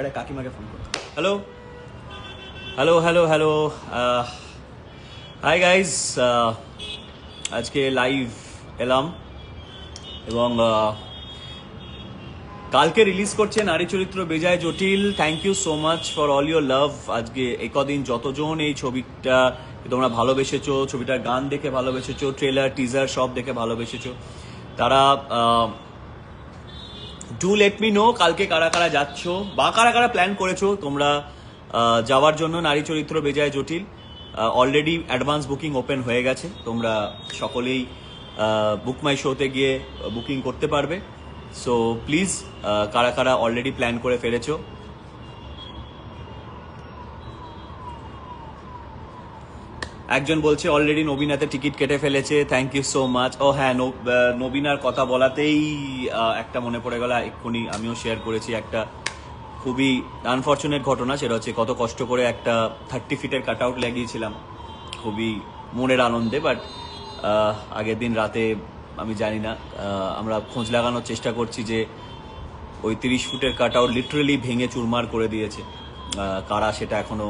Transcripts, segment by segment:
আরে কাকিমাকে ফোন করো। Hello hello hello hello hi guys, আজকে লাইভ এলাম এবং কালকে রিলিজ করছে Nari Charitra Bejay Jotil. Thank you so much for all your love. আজকে একদিন যতজন এই ছবিটা তোমরা ভালোবেসেছো, ছবিটার গান দেখে ভালোবেসেছো, ট্রেলার টিজার সব দেখে ভালোবেসেছো, তারা ডু লেট মি নো কালকে কারা কারা যাচ্ছ বা কারা কারা প্ল্যান করেছো তোমরা যাওয়ার জন্য নারী চরিত্র বেজায় জটিল। অলরেডি অ্যাডভান্স বুকিং ওপেন হয়ে গেছে, তোমরা সকলেই বুক মাই শোতে গিয়ে বুকিং করতে পারবে। সো প্লিজ কারা কারা অলরেডি প্ল্যান করে ফেলেছো, একজন বলছে অলরেডি নবীনাতে টিকিট কেটে ফেলেছে, থ্যাংক ইউ সো মাচ। ও হ্যাঁ, নবীনার কথা বলাতেই একটা মনে পড়ে গেল, এক্ষুনি আমিও শেয়ার করেছি একটা খুবই আনফর্চুনেট ঘটনা। সেটা হচ্ছে কত কষ্ট করে একটা 30 ফিটের কাট আউট লাগিয়েছিলাম খুবই মনের আনন্দে, বাট আগের দিন রাতে আমি জানি না, আমরা খোঁজ লাগানোর চেষ্টা করছি যে ওই 30 ফুটের কাট আউট লিটারেলি ভেঙে চুরমার করে দিয়েছে কারা, সেটা এখনো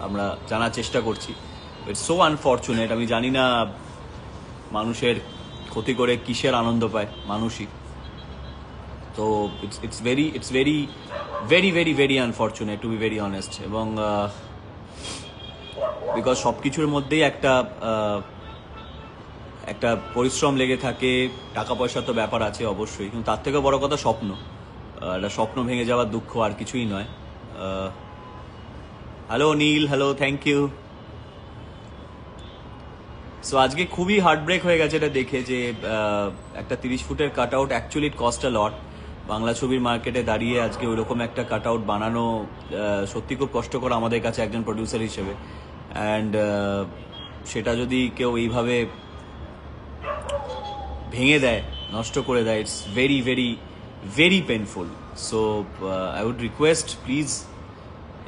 আমরা জানার চেষ্টা করছি। It's so unfortunate. আমি জানি না মানুষের ক্ষতি করে কিসের আনন্দ পায় মানুষই। তো it's very very very very unfortunate to be very honest. এবং বিকজ সব কিছুর মধ্যেই একটা পরিশ্রম লেগে থাকে, টাকা পয়সা তো ব্যাপার আছে অবশ্যই, কিন্তু তার থেকে বড় কথা স্বপ্ন। একটা স্বপ্ন ভেঙে যাওয়ার দুঃখ আর কিছুই নয়। Hello Neel, hello, thank you. So আজকে খুবই হার্টব্রেক হয়ে গেছে এটা দেখে যে একটা 30 ফুটের cut out actually it cost a lot. Bangla ছবির মার্কেটে দাঁড়িয়ে আজকে ওইরকম একটা কাট আউট বানানো সত্যি খুব কষ্টকর আমাদের কাছে একজন প্রডিউসার হিসেবে। অ্যান্ড সেটা যদি কেউ এইভাবে ভেঙে দেয়, নষ্ট করে দেয়, it's very very very painful. So I would request, please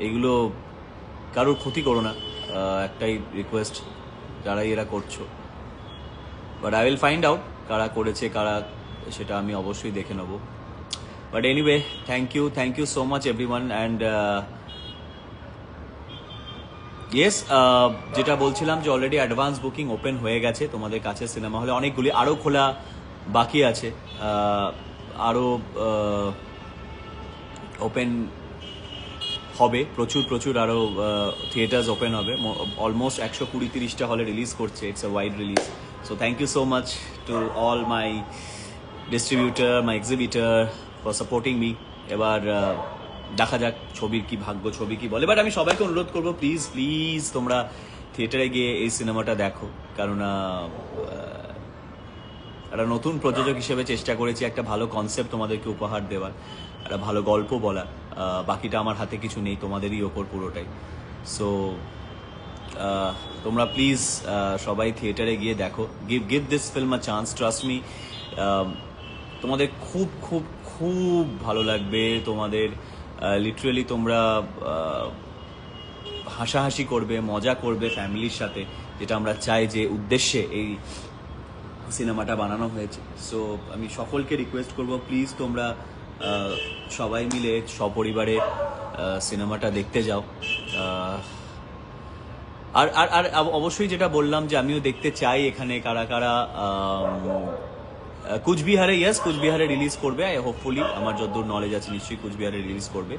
এগুলো কারোর ক্ষতি করো না, একটাই রিকোয়েস্ট যারাই এরা করছো। But I will find out কারা করেছে কারা, সেটা আমি অবশ্যই দেখে নেবো। But anyway, thank you so much everyone. And yes, যেটা বলছিলাম যে অলরেডি অ্যাডভান্স বুকিং ওপেন হয়ে গেছে তোমাদের কাছে সিনেমা হলে অনেকগুলি, আরও খোলা বাকি আছে, আরও ওপেন হবে প্রচুর, আরও থিয়েটার্স ওপেন হবে। অলমোস্ট 120-30টা হলে রিলিজ করছে, it's a wide release. So thank you so much to all my distributor, my exhibitor for supporting me. এবার দেখা যাক ছবির কি ভাগ্য, ছবি কি বলে। বাট আমি সবাইকে অনুরোধ করবো, প্লিজ তোমরা থিয়েটারে গিয়ে এই সিনেমাটা দেখো, কারণ একটা নতুন প্রযোজক হিসেবে চেষ্টা করেছি একটা ভালো কনসেপ্ট তোমাদেরকে উপহার দেওয়ার, একটা ভালো গল্প বলার। বাকিটা আমার হাতে কিছু নেই, তোমাদেরই ওপর পুরোটাই। সো তোমরা প্লিজ সবাই থিয়েটারে গিয়ে দেখো, give this film a chance, trust me. তোমাদের খুব খুব খুব ভালো লাগবে, তোমাদের লিটারেলি তোমরা হাসাহাসি করবে, মজা করবে ফ্যামিলির সাথে, যেটা আমরা চাই, যে উদ্দেশ্যে এই সিনেমাটা বানানো হয়েছে। সো আমি সকলকে রিকোয়েস্ট করব, প্লিজ তোমরা সবাই মিলে সপরিবারে সিনেমাটা দেখতে যাও। আর আর আর অবশ্যই যেটা বললাম যে আমিও দেখতে চাই এখানে কারা কারা কুচবিহারে, কুচবিহারে রিলিজ করবে হোপফুলি। আমার যতদূর নলেজ আছে নিশ্চয়ই কুচবিহারে রিলিজ করবে।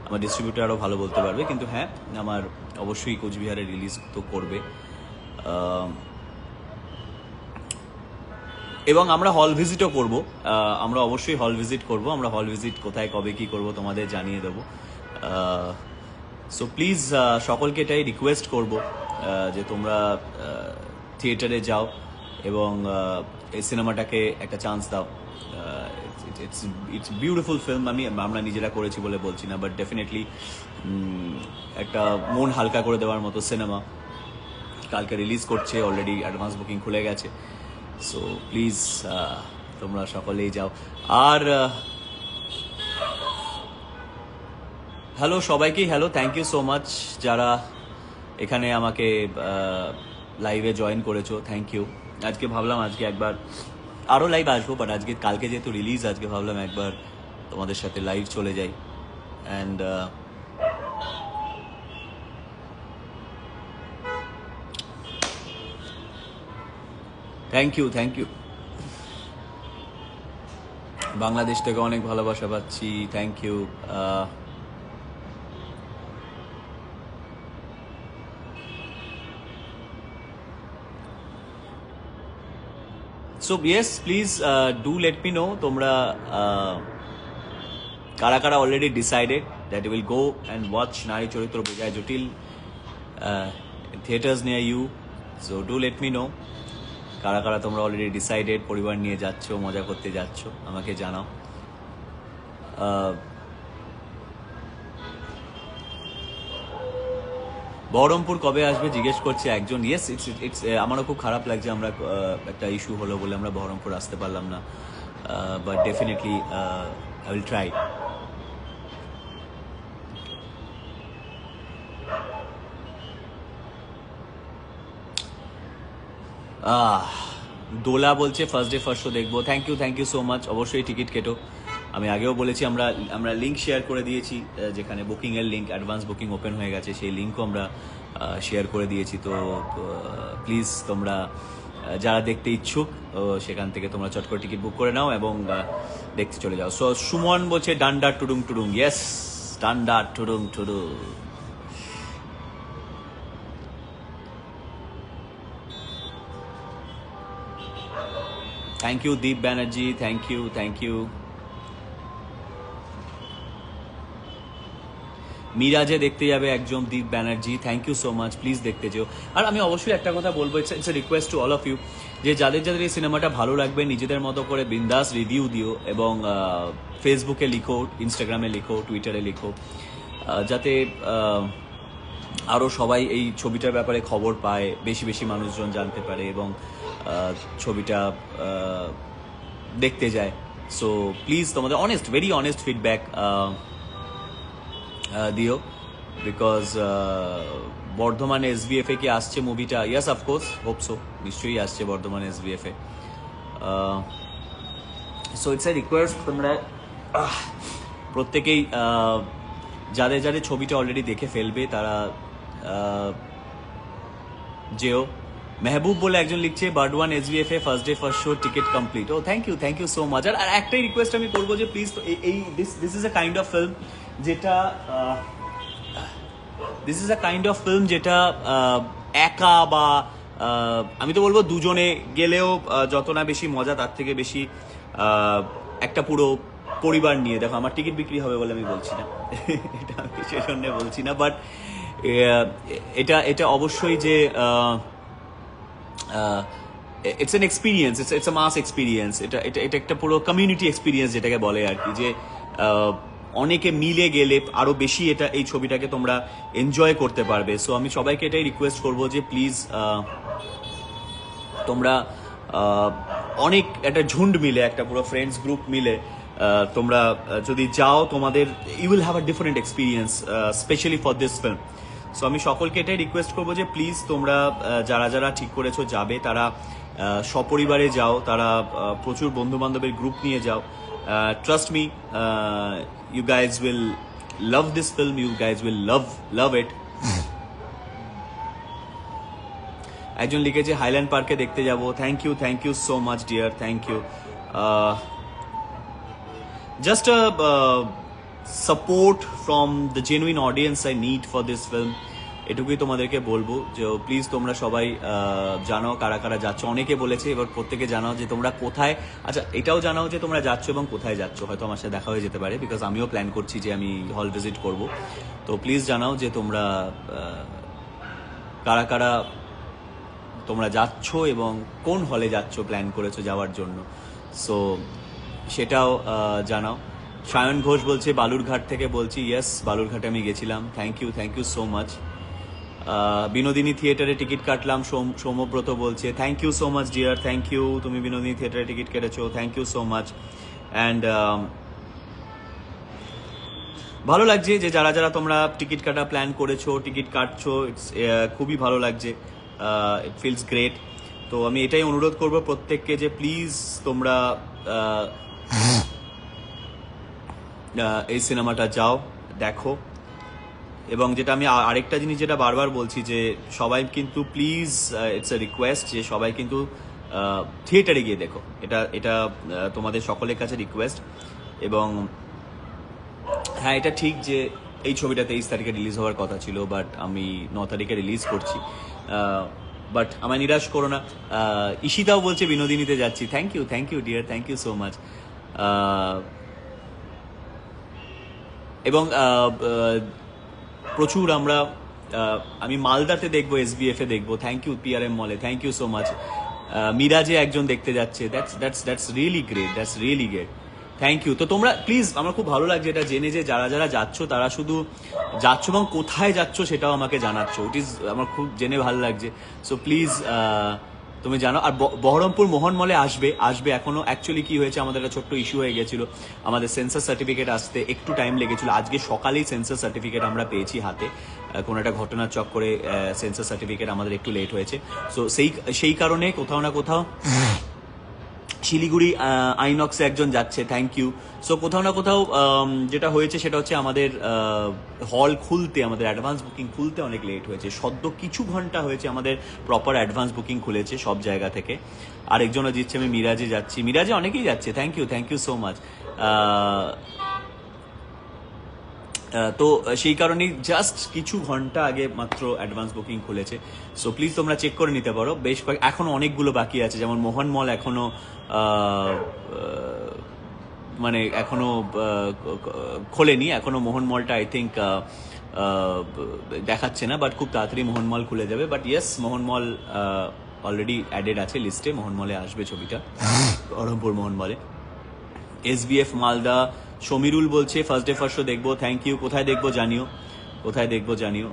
আমার ডিস্ট্রিবিউটার আরও ভালো বলতে পারবে, কিন্তু হ্যাঁ, আমার অবশ্যই কুচবিহারে রিলিজ তো করবে। এবং আমরা হল ভিজিটও করব, আমরা অবশ্যই হল ভিজিট করব। আমরা হল ভিজিট কোথায় কবে কি করব তোমাদের জানিয়ে দেবো। সো প্লিজ সকলকে এটাই রিকোয়েস্ট করব যে তোমরা থিয়েটারে যাও এবং এই সিনেমাটাকে একটা চান্স দাও। It's beautiful film. আমরা নিজেরা করেছি বলে বলছি না, বাট ডেফিনেটলি একটা মন হালকা করে দেওয়ার মতো সিনেমা। কালকে রিলিজ করছে, অলরেডি অ্যাডভান্স বুকিং খুলে গেছে। সো প্লিজ তোমরা সকলেই যাও। আর হ্যালো সবাইকেই, hello, thank you so much যারা এখানে আমাকে লাইভে জয়েন করেছো, থ্যাংক ইউ। আজকে ভাবলাম আজকে একবার আরও লাইভ আসবো, বাট কালকে যেহেতু রিলিজ, আজকে ভাবলাম একবার তোমাদের সাথে লাইভ চলে যাই। অ্যান্ড থ্যাংক ইউ বাংলাদেশ থেকে অনেক ভালোবাসা পাচ্ছি, thank you. So yes, please do let me know তোমরা কারা কারা already decided that will go and watch Nari Charitra Bejay Jotil theatres near you. So do let me know কারা কারা তোমরা অলরেডি ডিসাইডেড, পরিবার নিয়ে যাচ্ছ, মজা করতে যাচ্ছ, আমাকে জানাও। বহরমপুর কবে আসবে জিজ্ঞেস করছে একজন। ইয়েস, ইটস আমারও খুব খারাপ লাগছে, আমরা একটা ইস্যু হলো বলে আমরা বহরমপুর আসতে পারলাম না, but definitely I will try. Dola বলছে ফার্স্ট ডে ফার্স্ট শো দেখবো, থ্যাংক ইউ সো মাচ। অবশ্যই টিকিট কেটো, আমি আগেও বলেছি আমরা লিঙ্ক শেয়ার করে দিয়েছি, যেখানে বুকিংয়ের লিঙ্ক, অ্যাডভান্স বুকিং ওপেন হয়ে গেছে, সেই লিঙ্কও আমরা শেয়ার করে দিয়েছি। তো প্লিজ তোমরা যারা দেখতে ইচ্ছুক সেখান থেকে তোমরা চট করে টিকিট বুক করে নাও এবং দেখতে চলে যাও। সো সুমন বলছে ডান্ডা টুডুং টুডুং, ইয়েস ডান্ডা টুডুং টুডুং। Thank you Deep Banerjee, thank you. মিরাজে দেখতে যাবে একজন Deep Banerjee, thank you so much, please দেখতে যেও। আর আমি অবশ্যই একটা কথা বলবো, it's a request to all of you, যে যাদের যাদের এই সিনেমাটা ভালো লাগবে নিজেদের মতো করে বিন্দাস রিভিউ দিও এবং ফেসবুকে লিখো, ইনস্টাগ্রামে লিখো, টুইটারে লিখো, যাতে আরও সবাই এই ছবিটার ব্যাপারে খবর পায়, বেশি বেশি মানুষজন জানতে পারে এবং ছবিটা দেখতে যায়। সো প্লিজ তোমাদের অনেস্ট, ভেরি অনেস্ট ফিডব্যাক দিও, বিকজ বর্ধমান SVF কি আসছে মুভিটা? ইয়েস অফকোর্স, হোপ সো, নিশ্চয়ই আসছে Bardhaman SVF A. So it's a request, তোমরা প্রত্যেকেই যাদের যাদের ছবিটা অলরেডি দেখে ফেলবে তারা যেও। মেহবুব বলে একজন লিখছে বার্ডওয়ান SVF এ first day first show ticket complete. ও থ্যাংক ইউ সো মাচ। আর একটাই রিকোয়েস্ট আমি করবো যে প্লিজ এই this is a kind of film যেটা একা বা আমি তো বলবো দুজনে গেলেও যত না বেশি মজা, তার থেকে বেশি একটা পুরো পরিবার নিয়ে দেখো। আমার টিকিট বিক্রি হবে বলে আমি বলছি না, এটা আমি সেজন্য বলছি না, বাট এটা অবশ্যই যে it's an experience, it's a mass experience, এটা একটা পুরো কমিউনিটি এক্সপিরিয়েন্স যেটাকে বলে আর কি, যে অনেকে মিলে গেলে আরো বেশি এই ছবিটাকে তোমরা এনজয় করতে পারবে। সো আমি সবাইকে এটাই রিকোয়েস্ট করবো যে প্লিজ তোমরা অনেক একটা ঝুন্ড মিলে, একটা পুরো ফ্রেন্ডস গ্রুপ মিলে তোমরা যদি যাও, তোমাদের you will have a different experience specially for this film. So আমি সকলকে এটাই রিকোয়েস্ট করবো যে প্লিজ তোমরা যারা যারা ঠিক করেছো যাবে তারা সপরিবারে যাও, তারা প্রচুর বন্ধু বান্ধবের গ্রুপ নিয়ে যাও। Trust me, you guys will love this film, you guys will love it. একজন লিখেছে হাইল্যান্ড পার্কে দেখতে যাব, thank you so much dear, thank you. Just a support from the genuine audience I need for this film, এটুকুই তোমাদেরকে বলবো যে please তোমরা সবাই জানাও কারা কারা যাচ্ছ। অনেকে বলেছে, এবার প্রত্যেকে জানাও যে তোমরা কোথায়, আচ্ছা এটাও জানাও যে তোমরা যাচ্ছ এবং কোথায় যাচ্ছ, হয়তো আমার সাথে দেখা হয়ে যেতে পারে, বিকজ আমিও প্ল্যান করছি যে আমি হল ভিজিট করব। তো প্লিজ জানাও যে তোমরা কারা কারা তোমরা যাচ্ছ এবং কোন হলে যাচ্ছ, প্ল্যান করেছো যাওয়ার জন্য, সো সেটাও জানাও। সায়ন ঘোষ বলছে বালুরঘাট থেকে বলছি, ইয়েস বালুরঘাটে আমি গেছিলাম, thank you so much. Binodini থিয়েটারে টিকিট কাটলাম, সৌম্যব্রত বলছে thank you so much dear, thank you, তুমি বিনোদিনী থিয়েটারে টিকিট কেটেছো, thank you so much. And ভালো লাগছে যে যারা যারা তোমরা টিকিট কাটা প্ল্যান করেছো, টিকিট কাটছো, ইটস খুবই ভালো লাগছে, ইট ফিলস গ্রেট। তো আমি এটাই অনুরোধ করবো প্রত্যেককে যে প্লিজ তোমরা এই সিনেমাটা যাও, দেখো। এবং যেটা আমি আরেকটা জিনিস যেটা বারবার বলছি যে সবাই কিন্তু প্লিজ, ইটস এ রিকোয়েস্ট যে সবাই কিন্তু থিয়েটারে গিয়ে দেখো। এটা এটা তোমাদের সকলের কাছে রিকোয়েস্ট। এবং হ্যাঁ, এটা ঠিক যে এই ছবিটা 23 তারিখে রিলিজ হওয়ার কথা ছিল, বাট আমি 9 তারিখে রিলিজ করছি। বাট আমায় নিরাশ করো না। ঈশিতাও বলছে বিনোদিনীতে যাচ্ছি। Thank you dear, thank you so much. এবং প্রচুর আমি মালদাতে দেখবো, SBF এ দেখবো। থ্যাংক ইউ PRM মলে, থ্যাংক ইউ সো মাচ। মিরাজে একজন দেখতে যাচ্ছে। That's really great, that's really great. Thank you. তো তোমরা প্লিজ, আমার খুব ভালো লাগছে এটা জেনে যে যারা যারা যাচ্ছ তারা শুধু যাচ্ছ এবং কোথায় যাচ্ছ সেটাও আমাকে জানাচ্ছ। ইট ইজ, আমার খুব জেনে ভালো লাগছে। সো প্লিজ তুমি জানো। আর বহরমপুর মোহন মলে আসবে এখনো। অ্যাকচুয়ালি কি হয়েছে, আমাদের একটা ছোট্ট ইস্যু হয়ে গেছিল, আমাদের সেন্সার সার্টিফিকেট আসতে একটু টাইম লেগেছিল। আজকে সকালেই সেন্সার সার্টিফিকেট আমরা পেয়েছি হাতে। কোনো একটা ঘটনার চক্করে সেন্সার সার্টিফিকেট আমাদের একটু লেট হয়েছে। সো সেই কারণে কোথাও না কোথাও শিলিগুড়ি আইনক্সে একজন যাচ্ছে। Thank you. সো কোথাও না কোথাও যেটা হয়েছে সেটা হচ্ছে আমাদের হল খুলতে, আমাদের অ্যাডভান্স বুকিং খুলতে অনেক লেট হয়েছে। সদ্য কিছু ঘন্টা হয়েছে আমাদের প্রপার অ্যাডভান্স বুকিং খুলেছে সব জায়গা থেকে। আরেকজনও দিচ্ছে, আমি মিরাজে যাচ্ছি। মিরাজে অনেকেই যাচ্ছে। Thank you so much. তো সেই কারণেই জাস্ট কিছু ঘন্টা আগে মাত্র অ্যাডভান্স বুকিং খুলেছে। সো প্লিজ তোমরা চেক করে নিতে পারো। বেশ এখনো অনেকগুলো বাকি আছে, যেমন মোহন মল এখনো মানে এখনো খোলেনি এখনো। মোহন মলটা আই থিঙ্ক দেখাচ্ছে না, বাট খুব তাড়াতাড়ি মোহন মল খুলে যাবে। But yes, Mohan mall already added আছে লিস্টে। মোহন মলে আসবে ছবিটা, বহরমপুর মোহন মলে। SBF মালদা, সমীরুল বলছে ফার্স্ট ডে ফার্স্ট শো দেখবো। Thank you. কোথায় দেখবো জানিও।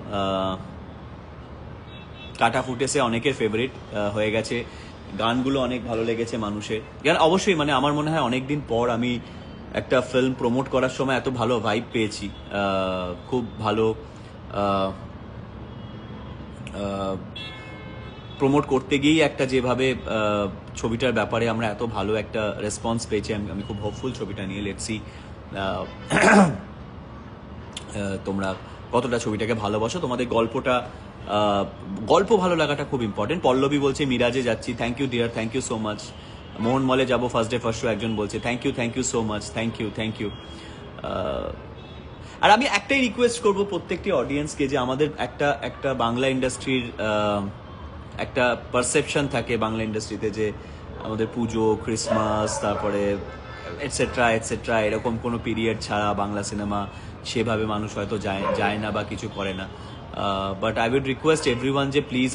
কাটা ফুটেছে অনেকের ফেভারিট হয়ে গেছে। গানগুলো অনেক ভালো লেগেছে মানুষের। অবশ্যই মানে আমার মনে হয় অনেকদিন পর আমি একটা ফিল্ম প্রমোট করার সময় এত ভালো ভাইব পেয়েছি। খুব ভালো প্রমোট করতে গিয়েই একটা যেভাবে ছবিটার ব্যাপারে আমরা এত ভালো একটা রেসপন্স পেয়েছি। আমি খুব হোপফুল ছবিটা নিয়ে। লেটস সি তোমরা কতটা ছবিটাকে ভালোবাসো। তোমাদের গল্প ভালো লাগাটা খুব ইম্পর্টেন্ট। পল্লবী বলছে মিরাজে যাচ্ছি। Thank you dear, thank you so much. Mohan মলে যাবো ফার্স্ট ডে ফার্স্ট শো একজন বলছে। Thank you so much. Thank you. আর আমি একটাই রিকোয়েস্ট করবো প্রত্যেকটি অডিয়েন্সকে, যে আমাদের একটা বাংলা ইন্ডাস্ট্রির একটা পারসেপশন থাকে বাংলা ইন্ডাস্ট্রিতে, যে আমাদের পুজো, ক্রিসমাস, তারপরে এটসেট্রা এরকম কোনো পিরিয়ড ছাড়া বাংলা সিনেমা সেভাবে মানুষ হয়তো যায় না বা কিছু করে না। But I would request everyone যে প্লিজ,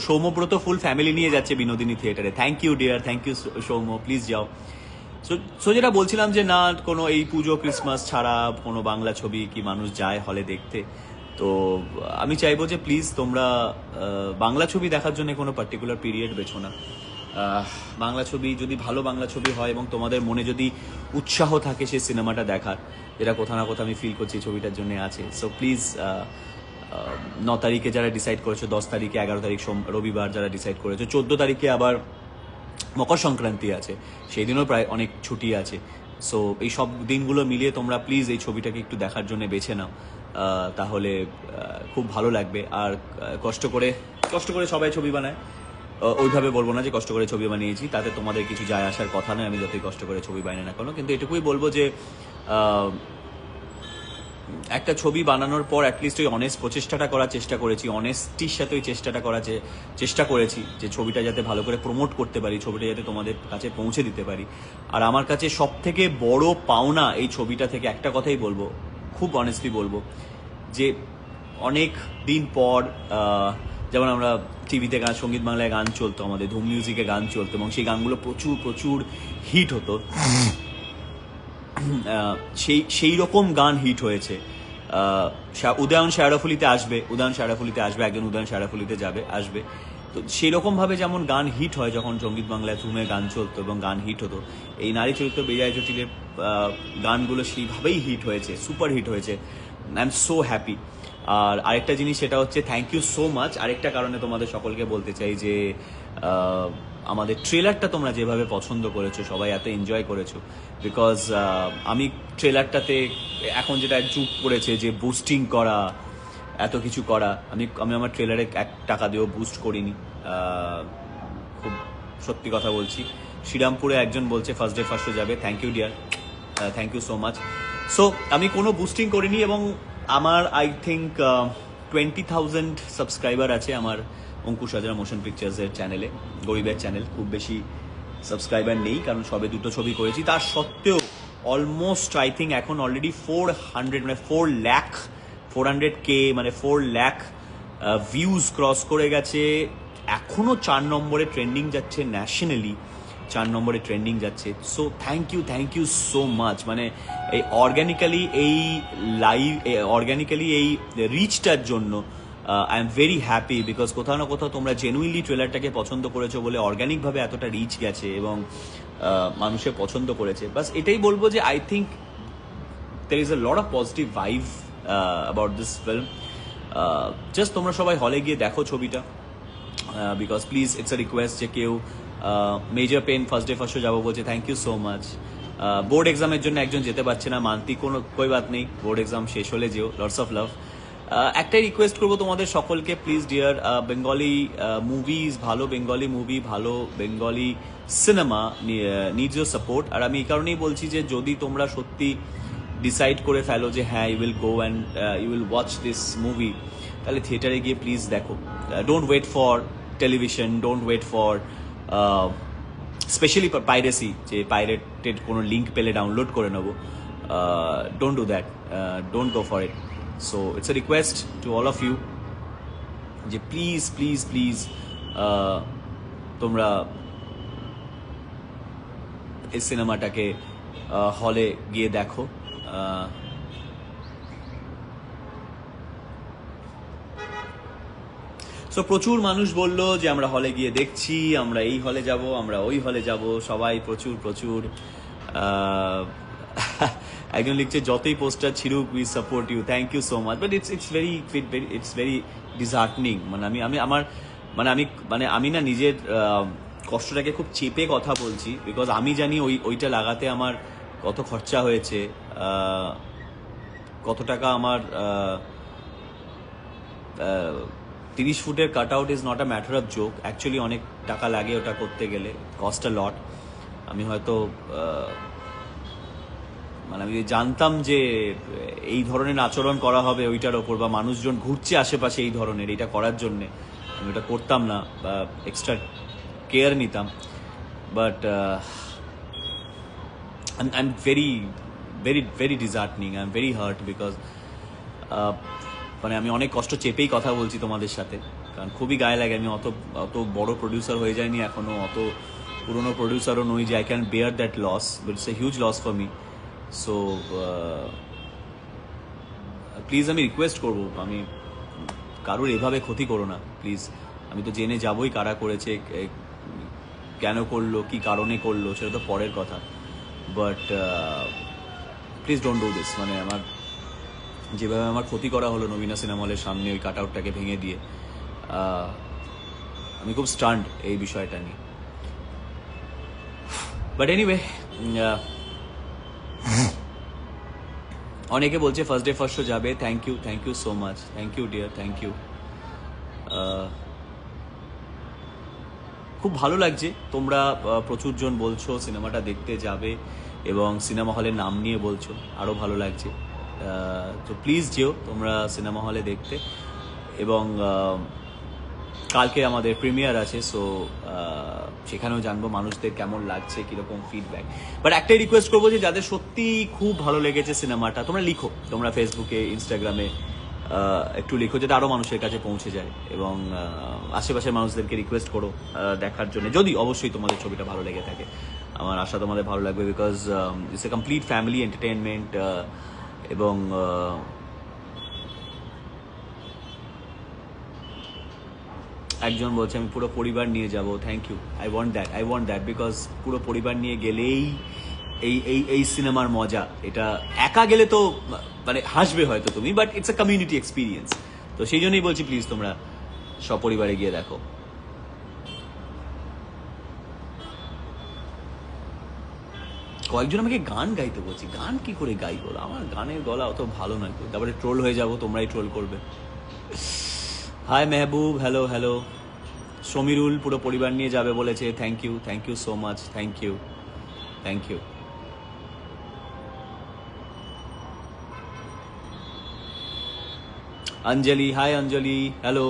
সৌম্যব্রত ফুল ফ্যামিলি নিয়ে যাচ্ছে বিনোদিনী থিয়েটারে। Thank you dear, thank you Soumya, please যাও। সো যেটা বলছিলাম যে না, কোনো এই পুজো ক্রিসমাস ছাড়া কোনো বাংলা ছবি কি মানুষ যায় হলে দেখতে? তো আমি চাইবো যে প্লিজ তোমরা বাংলা ছবি দেখার জন্য কোনো পার্টিকুলার পিরিয়ড বেছো না। বাংলা ছবি যদি ভালো বাংলা ছবি হয় এবং তোমাদের মনে যদি উৎসাহ থাকে সেই সিনেমাটা দেখার, যেটা কোথাও না কোথাও আমি ফিল করছি ছবিটার জন্য আছে। সো প্লিজ 9 তারিখে যারা ডিসাইড করেছো, 10 তারিখে, 11 তারিখ রবিবার যারা ডিসাইড করেছো, 14 তারিখে আবার মকর সংক্রান্তি আছে, সেই দিনও প্রায় অনেক ছুটি আছে। সো এই সব দিনগুলো মিলিয়ে তোমরা প্লিজ এই ছবিটাকে একটু দেখার জন্য বেছে নাও, তাহলে খুব ভালো লাগবে। আর কষ্ট করে সবাই ছবি বানায়, ওইভাবে বলবো না যে কষ্ট করে ছবি বানিয়েছি, তাতে তোমাদের কিছু যায় আসার কথা নয় আমি যতই কষ্ট করে ছবি বানাই না কেন। কিন্তু এটুকুই বলবো যে একটা ছবি বানানোর পর অ্যাটলিস্ট ওই অনেস্ট প্রচেষ্টাটা করার চেষ্টা করেছি, অনেস্টির সাথে ওই চেষ্টাটা করার চেষ্টা করেছি যে ছবিটা যাতে ভালো করে প্রমোট করতে পারি, ছবিটা যাতে তোমাদের কাছে পৌঁছে দিতে পারি। আর আমার কাছে সব থেকে বড় পাওনা এই ছবিটা থেকে একটা কথাই বলবো, খুব অনেস্টলি বলবো, যে অনেক দিন পর যেমন আমরা টিভিতে সঙ্গীত বাংলায় গান চলতো, আমাদের ধুম মিউজিকে গান চলতো এবং সেই গানগুলো প্রচুর হিট হতো। সেই রকম গান হিট হয়েছে। উদয়ন শেয়ারাফুলিতে আসবে, একজন উদয়ন শেয়ারাফুলিতে আসবে। তো সেই রকম ভাবে যেমন গান হিট হয়, যখন সঙ্গীত বাংলায় ধুমে গান চলতো এবং গান হিট হতো, এই নারী চরিত্র বেজায় জটিলের গানগুলো সেইভাবেই হিট হয়েছে, সুপার হিট হয়েছে। I am so happy. আর আরেকটা জিনিস সেটা হচ্ছে থ্যাংক ইউ সো মাচ। আরেকটা কারণে তোমাদের সকলকে বলতে চাই যে আমাদের ট্রেলারটা তোমরা যেভাবে পছন্দ করেছো, সবাই এত এনজয় করেছো, বিকজ আমি ট্রেলারটাতে এখন যেটা যুগ পড়েছে যে বুস্টিং করা, এত কিছু করা, আমি আমি আমার ট্রেলারে 1 টাকা দিয়েও বুস্ট করিনি। খুব সত্যি কথা বলছি। শ্রীরামপুরে একজন বলছে ফার্স্ট ডে ফার্স্ট যাবে, thank you dear, thank you so much. So আমি কোনো বুস্টিং করিনি, এবং আমার আই থিঙ্ক 20,000 সাবস্ক্রাইবার আছে আমার অঙ্কুশ হাজরা মোশন পিকচার্সের চ্যানেলে, গরিবের চ্যানেল। খুব বেশি সাবস্ক্রাইবার নেই, কারণ সবে 2টো ছবি করেছি। তার সত্ত্বেও অলমোস্ট আই থিঙ্ক এখন অলরেডি 400 মানে 400K মানে 4 লাখ ভিউজ ক্রস করে গেছে। এখনো 4 নম্বরে ট্রেন্ডিং যাচ্ছে, ন্যাশনালি 4 নম্বরে ট্রেন্ডিং যাচ্ছে। So thank you so much. মানে এই অর্গ্যানিক্যালি এই রিচটার জন্য I am very happy, because কোথাও না কোথাও তোমরা জেনুইনলি ট্রেলারটাকে পছন্দ করেছো বলে অর্গ্যানিকভাবে এতটা রিচ গেছে এবং মানুষে পছন্দ করেছে। বাস এটাই বলবো যে I think there is a lot of positive vibe about this film. Just তোমরা সবাই হলে গিয়ে দেখো ছবিটা, because please it's a request যে কেউ major pen first day first যাবো বলছে, thank you so much. Board এক্সামের জন্য একজন যেতে পারছে না, মানতি কোনো কই বাত নেই, বোর্ড এক্সাম শেষ হলে যেও, লটস অফ লাভ। একটাই রিকোয়েস্ট করবো তোমাদের সকলকে, প্লিজ ডিয়ার, বেঙ্গলি মুভিজ, ভালো বেঙ্গলি মুভি, ভালো Bengali cinema needs your support. আর আমি এই কারণেই বলছি যে যদি তোমরা সত্যি ডিসাইড করে ফেলো যে হ্যাঁ you will go and you will watch this movie, তাহলে থিয়েটারে গিয়ে প্লিজ দেখো। Don't wait for television, don't wait for specially piracy, যে পাইরেটেড কোনো লিঙ্ক পেলে ডাউনলোড করে নেবো। Don't do that, don't go for it. So it's a request to all of you যে প্লিজ প্লিজ প্লিজ তোমরা এই সিনেমাটাকে হলে গিয়ে দেখো। সো প্রচুর মানুষ বললো যে আমরা হলে গিয়ে দেখছি, আমরা এই হলে যাব, আমরা ওই হলে যাব, সবাই প্রচুর একজন লিখছে যতই পোস্টার ছিড়ুক we support you, thank you so much. But it's very disheartening. আমি না নিজের কষ্টটাকে খুব চেপে কথা বলছি, বিকজ আমি জানি ওইটা লাগাতে আমার কত খরচা হয়েছে, কত টাকা আমার 30 ফুটের cut out is not a matter of joke, actually অনেক টাকা লাগে ওটা করতে গেলে, কস্ট আ লট। আমি হয়তো আমি জানতাম যে এই ধরনের আচরণ করা হবে ওইটার ওপর, বা মানুষজন ঘুরছে আশেপাশে এই ধরনের, এটা করার জন্যে আমি ওটা করতাম না বা এক্সট্রা কেয়ার নিতাম। But I'm very disheartening. I'm very hurt because আমি অনেক কষ্ট চেপেই কথা বলছি তোমাদের সাথে, কারণ খুবই গায়ে লাগে। আমি অত বড় প্রডিউসার হয়ে যায়নি এখনো, অত পুরনো প্রডিউসারও নই যে I can bear that loss, but it's a huge loss for me. So please আমি রিকোয়েস্ট করবো, আমি কারোর এভাবে ক্ষতি করো না প্লিজ। আমি তো জেনে যাবই কারা করেছে, কেন করলো, কি কারণে করলো, সেটা তো পরের কথা। But please don't do this. আমার যেভাবে আমার ক্ষতি করা হলো নবীনা সিনেমা হলের সামনে ওই কাট আউটটাকে ভেঙে দিয়ে, আমি খুব স্টান্ড এই বিষয়টা নিয়ে। বাট এনিওয়ে, অনেকে বলছে ফার্স্ট ডে ফার্স্ট শো যাবে, thank you so much, thank you dear, thank you. খুব ভালো লাগছে তোমরা প্রচুর জন বলছো সিনেমাটা দেখতে যাবে এবং সিনেমা হলের নাম নিয়ে বলছো, আরও ভালো লাগছে। তো প্লিজ যেও তোমরা সিনেমা হলে দেখতে, এবং কালকে আমাদের প্রিমিয়ার আছে, সো সেখানেও জানবো মানুষদের কেমন লাগছে, কীরকম ফিডব্যাক। বাট একটাই রিকোয়েস্ট করবো যে যাদের সত্যি খুব ভালো লেগেছে সিনেমাটা, তোমরা লিখো, তোমরা ফেসবুকে ইনস্টাগ্রামে একটু লিখো, যেটা আরও মানুষের কাছে পৌঁছে যায়, এবং আশেপাশের মানুষদেরকে রিকোয়েস্ট করো দেখার জন্য, যদি অবশ্যই তোমাদের ছবিটা ভালো লেগে থাকে। আমার আশা তোমাদের ভালো লাগবে, because it's a complete family entertainment. এবং একজন বলছে আমি পুরো পরিবার নিয়ে যাব, thank you. I want that because পুরো পরিবার নিয়ে গেলেই এই সিনেমার মজা। এটা একা গেলে তো হাসবে হয়তো তুমি, but it's a community experience. তো সেই জন্যই বলছি প্লিজ তোমরা সপরিবারে গিয়ে দেখো। কয়েকজন আমাকে গান গাইতে বলছি, গান কি করে গাই বলো, আমার গানের গলা অত ভালো নয় তো, তারপরে ট্রোল হয়ে যাবো, তোমরাই ট্রোল করবে। Hi Mehboob, hello hello. Samirul পুরো পরিবার নিয়ে যাবে বলেছে, thank you so much, thank you. Anjali, hi Anjali, hello.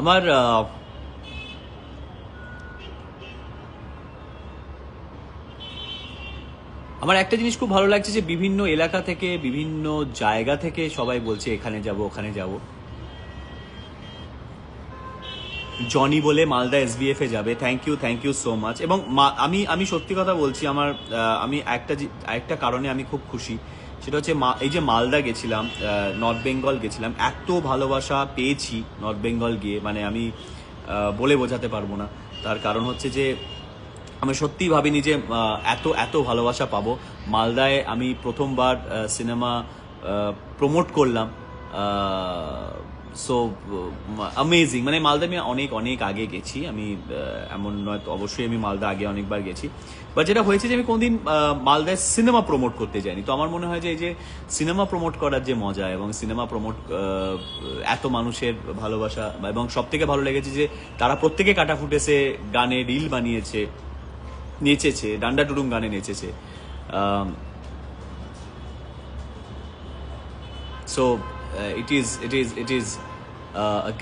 আমার আমার একটা জিনিস খুব ভালো লাগছে যে বিভিন্ন এলাকা থেকে, বিভিন্ন জায়গা থেকে সবাই বলছে এখানে যাব, ওখানে যাব। জনি বলে মালদা এসবিএফ এ যাবে, থ্যাংক ইউ সো মাচ। এবং আমি সত্যি কথা বলছি, আমি একটা কারণে আমি খুব খুশি, সেটা হচ্ছে এই যে মালদা গেছিলাম, নর্থ বেঙ্গল গেছিলাম, এত ভালোবাসা পেয়েছি নর্থ বেঙ্গল গিয়ে, মানে আমি বলে বোঝাতে পারবো না। তার কারণ হচ্ছে যে আমি সত্যিই ভাবিনি যে এত ভালোবাসা পাবো। মালদায় আমি প্রথমবার সিনেমা প্রমোট করলাম, সো অ্যামেজিং। মানে মালদা আমি অনেক আগে গেছি, আমি এমন নয় তো, অবশ্যই আমি মালদা আগে অনেকবার গেছি, বাট যেটা হয়েছে যে আমি কোনদিন মালদায় সিনেমা প্রমোট করতে যাইনি। তো আমার মনে হয় যে এই যে সিনেমা প্রমোট করার যে মজা, এবং সিনেমা প্রমোট এত মানুষের ভালোবাসা, এবং সব থেকে ভালো লেগেছে যে তারা প্রত্যেকে কাটা ফুটেছে, গানে রিল বানিয়েছে, নেচেছে, ডান্ডা টুডুম গানে নেচেছে। So it is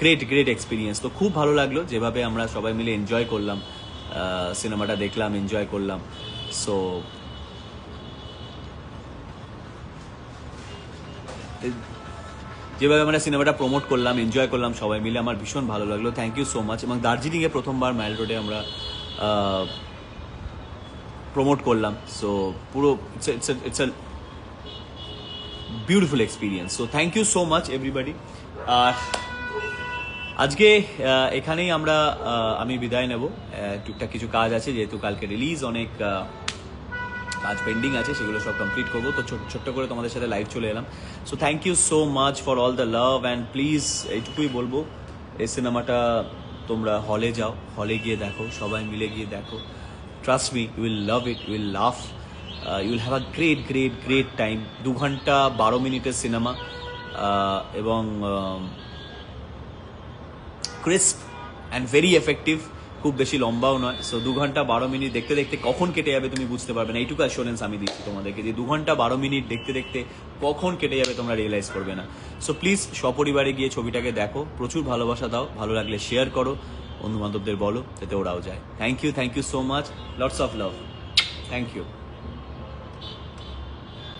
great experience. তো খুব ভালো লাগলো যেভাবে আমরা সবাই মিলে এনজয় করলাম, সিনেমাটা দেখলাম, এনজয় করলাম। সো যেভাবে আমরা সিনেমাটা প্রমোট করলাম, এনজয় করলাম সবাই মিলে, আমার ভীষণ ভালো লাগলো, থ্যাংক ইউ সো মাচ। এবং দার্জিলিংয়ে প্রথমবার মাইল রোডে আমরা প্রমোট করলাম, সো পুরো it's a beautiful experience. So thank you so much everybody. আর আজকে এখানেই আমি বিদায় নেব, টুকটাক কিছু কাজ আছে, যেহেতু কালকে রিলিজ, অনেক কাজ পেন্ডিং আছে, সেগুলো সব কমপ্লিট করবো। তো ছোট্ট করে তোমাদের সাথে লাইভ চলে এলাম। So thank you so much for all the love, and please এইটুকুই বলবো, এই সিনেমাটা তোমরা হলে যাও, হলে গিয়ে দেখো, সবাই মিলে গিয়ে দেখো। Trust me, you will love it, you will love, you will have a great time. 2 ঘন্টা 12 মিনিটের সিনেমা, এবং ক্রিস্প অ্যান্ড ভেরি এফেক্টিভ, খুব বেশি লম্বাও নয়। সো 2 ঘন্টা 12 মিনিট দেখতে দেখতে কখন কেটে যাবে তুমি বুঝতে পারবে না, এইটুকু অ্যাসুরেন্স আমি দিচ্ছি তোমাদেরকে, যে 2 ঘন্টা 12 মিনিট দেখতে দেখতে কখন কেটে যাবে তোমরা রিয়েলাইজ করবে না। সো প্লিজ সপরিবারে গিয়ে ছবিটাকে দেখো, প্রচুর ভালোবাসা দাও, ভালো লাগলে শেয়ার করো, বন্ধু বান্ধবদের বলো, যাতে ওরাও যায়। Thank you so much, lots of love, thank you.